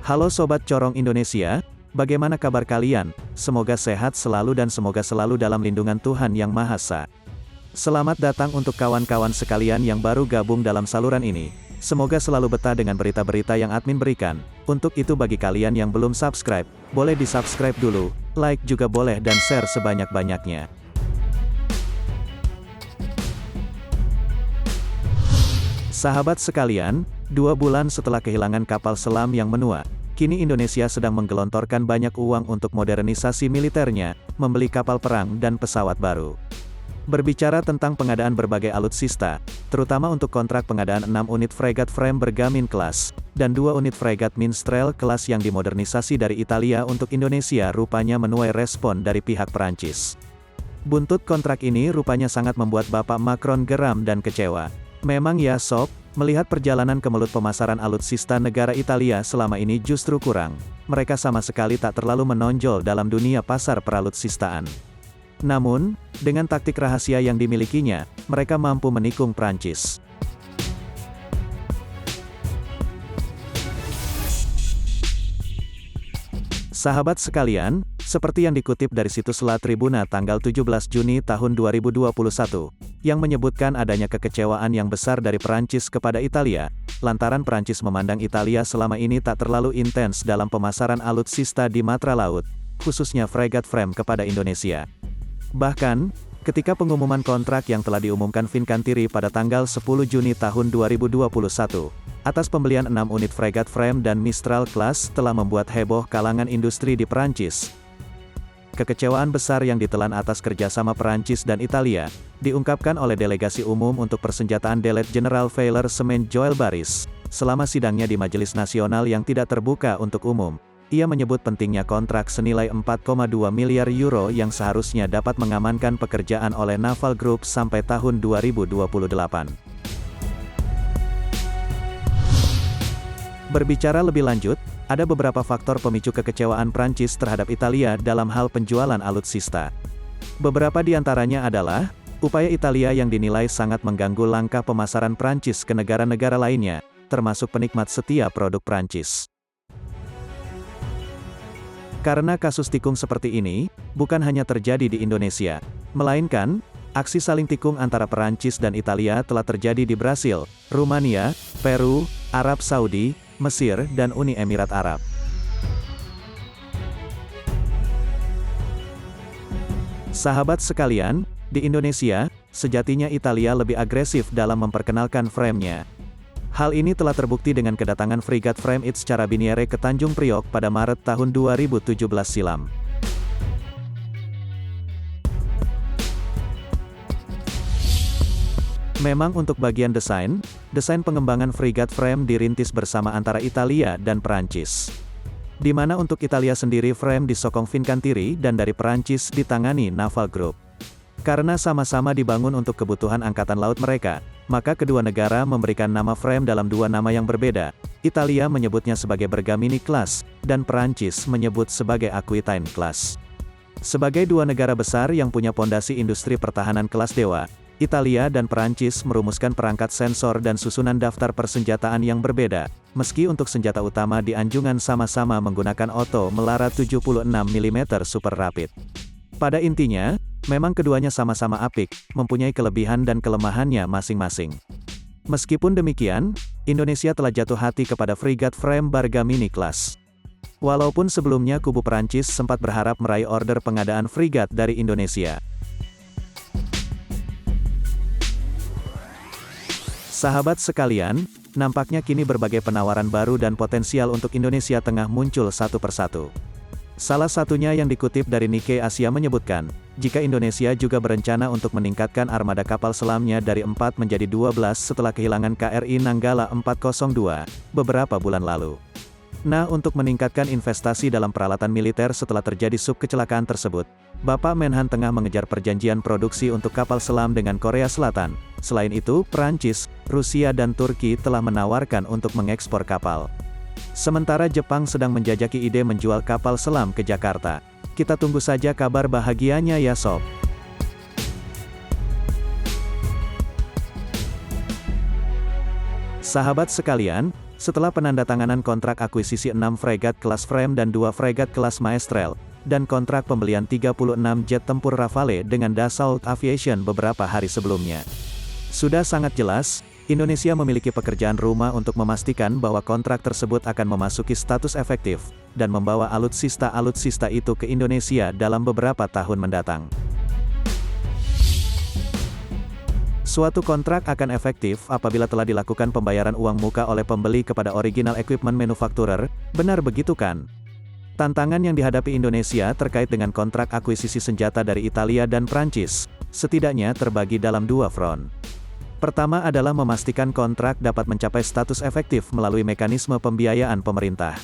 Halo Sobat Corong Indonesia, bagaimana kabar kalian? Semoga sehat selalu dan semoga selalu dalam lindungan Tuhan Yang Maha Esa. Selamat datang untuk kawan-kawan sekalian yang baru gabung dalam saluran ini. Semoga selalu betah dengan berita-berita yang admin berikan. Untuk itu bagi kalian yang belum subscribe, boleh di-subscribe dulu, like juga boleh dan share sebanyak-banyaknya. Sahabat sekalian, 2 bulan setelah kehilangan kapal selam yang menua, kini Indonesia sedang menggelontorkan banyak uang untuk modernisasi militernya, membeli kapal perang dan pesawat baru. Berbicara tentang pengadaan berbagai alutsista, terutama untuk kontrak pengadaan 6 unit fregat Frame Bergamin kelas, dan 2 unit fregat Minstrel kelas yang dimodernisasi dari Italia untuk Indonesia rupanya menuai respon dari pihak Perancis. Buntut kontrak ini rupanya sangat membuat Bapak Macron geram dan kecewa. Memang ya sob, melihat perjalanan ke mulut pemasaran alutsista negara Italia selama ini justru kurang. Mereka sama sekali tak terlalu menonjol dalam dunia pasar peralutsistaan. Namun, dengan taktik rahasia yang dimilikinya, mereka mampu menikung Prancis. Sahabat sekalian, seperti yang dikutip dari situs La Tribuna tanggal 17 Juni tahun 2021, yang menyebutkan adanya kekecewaan yang besar dari Perancis kepada Italia, lantaran Perancis memandang Italia selama ini tak terlalu intens dalam pemasaran alutsista di matra laut, khususnya fregat Frame kepada Indonesia. Bahkan, ketika pengumuman kontrak yang telah diumumkan Fincantieri pada tanggal 10 Juni tahun 2021, atas pembelian 6 unit fregat Frame dan Mistral Class telah membuat heboh kalangan industri di Perancis. Kekecewaan besar yang ditelan atas kerjasama Perancis dan Italia, diungkapkan oleh Delegasi Umum untuk Persenjataan Delet General Valor Semen Joel Baris, selama sidangnya di Majelis Nasional yang tidak terbuka untuk umum. Ia menyebut pentingnya kontrak senilai 4,2 miliar euro yang seharusnya dapat mengamankan pekerjaan oleh Naval Group sampai tahun 2028. Berbicara lebih lanjut, ada beberapa faktor pemicu kekecewaan Prancis terhadap Italia dalam hal penjualan alutsista. Beberapa di antaranya adalah, upaya Italia yang dinilai sangat mengganggu langkah pemasaran Prancis ke negara-negara lainnya, termasuk penikmat setia produk Prancis. Karena kasus tikung seperti ini, bukan hanya terjadi di Indonesia, melainkan, aksi saling tikung antara Perancis dan Italia telah terjadi di Brasil, Rumania, Peru, Arab Saudi, Mesir, dan Uni Emirat Arab. Sahabat sekalian, di Indonesia, sejatinya Italia lebih agresif dalam memperkenalkan frame-nya. Hal ini telah terbukti dengan kedatangan fregat Frame Its Carabiniere ke Tanjung Priok pada Maret tahun 2017 silam. Memang untuk bagian desain pengembangan fregat Frame dirintis bersama antara Italia dan Perancis. Di mana untuk Italia sendiri Frame disokong Fincantieri dan dari Perancis ditangani Naval Group. Karena sama-sama dibangun untuk kebutuhan angkatan laut mereka, maka kedua negara memberikan nama Frame dalam 2 nama yang berbeda. Italia menyebutnya sebagai Bergamini Class, dan Perancis menyebut sebagai Aquitaine Class. Sebagai 2 negara besar yang punya pondasi industri pertahanan kelas dewa, Italia dan Perancis merumuskan perangkat sensor dan susunan daftar persenjataan yang berbeda, meski untuk senjata utama di anjungan sama-sama menggunakan Otto Melara 76 mm Super Rapid. Pada intinya, memang keduanya sama-sama apik, mempunyai kelebihan dan kelemahannya masing-masing. Meskipun demikian, Indonesia telah jatuh hati kepada fregat Frame Bergamini Class. Walaupun sebelumnya kubu Perancis sempat berharap meraih order pengadaan fregat dari Indonesia. Sahabat sekalian, nampaknya kini berbagai penawaran baru dan potensial untuk Indonesia tengah muncul satu persatu. Salah satunya yang dikutip dari Nikkei Asia menyebutkan, jika Indonesia juga berencana untuk meningkatkan armada kapal selamnya dari 4 menjadi 12 setelah kehilangan KRI Nanggala 402, beberapa bulan lalu. Nah, untuk meningkatkan investasi dalam peralatan militer setelah terjadi kecelakaan tersebut, Bapak Menhan tengah mengejar perjanjian produksi untuk kapal selam dengan Korea Selatan. Selain itu, Perancis, Rusia dan Turki telah menawarkan untuk mengekspor kapal. Sementara Jepang sedang menjajaki ide menjual kapal selam ke Jakarta. Kita tunggu saja kabar bahagianya ya sob. Sahabat sekalian, Setelah penandatanganan kontrak akuisisi 6 fregat kelas Frame dan 2 fregat kelas Maestrel, dan kontrak pembelian 36 jet tempur Rafale dengan Dassault Aviation beberapa hari sebelumnya. Sudah sangat jelas, Indonesia memiliki pekerjaan rumah untuk memastikan bahwa kontrak tersebut akan memasuki status efektif, dan membawa alutsista itu ke Indonesia dalam beberapa tahun mendatang. Suatu kontrak akan efektif apabila telah dilakukan pembayaran uang muka oleh pembeli kepada original equipment manufacturer, benar begitu kan? Tantangan yang dihadapi Indonesia terkait dengan kontrak akuisisi senjata dari Italia dan Prancis, setidaknya terbagi dalam 2 front. Pertama adalah memastikan kontrak dapat mencapai status efektif melalui mekanisme pembiayaan pemerintah.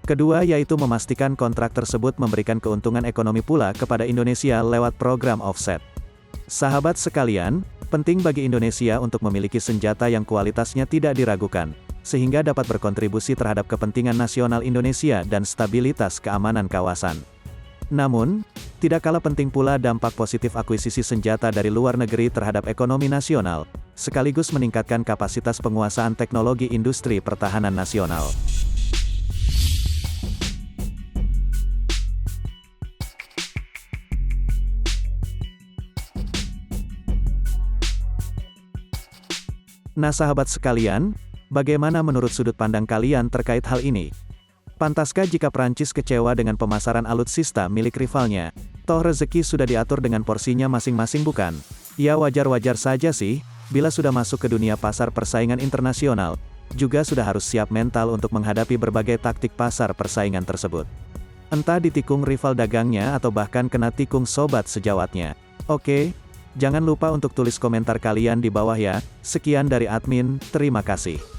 Kedua yaitu memastikan kontrak tersebut memberikan keuntungan ekonomi pula kepada Indonesia lewat program offset. Sahabat sekalian, penting bagi Indonesia untuk memiliki senjata yang kualitasnya tidak diragukan, sehingga dapat berkontribusi terhadap kepentingan nasional Indonesia dan stabilitas keamanan kawasan. Namun, tidak kalah penting pula dampak positif akuisisi senjata dari luar negeri terhadap ekonomi nasional, sekaligus meningkatkan kapasitas penguasaan teknologi industri pertahanan nasional. Nah sahabat sekalian, bagaimana menurut sudut pandang kalian terkait hal ini? Pantaskah jika Prancis kecewa dengan pemasaran alutsista milik rivalnya? Toh rezeki sudah diatur dengan porsinya masing-masing bukan? Ya wajar-wajar saja sih, bila sudah masuk ke dunia pasar persaingan internasional, juga sudah harus siap mental untuk menghadapi berbagai taktik pasar persaingan tersebut. Entah ditikung rival dagangnya atau bahkan kena tikung sobat sejawatnya. Oke, jangan lupa untuk tulis komentar kalian di bawah ya. Sekian dari admin, terima kasih.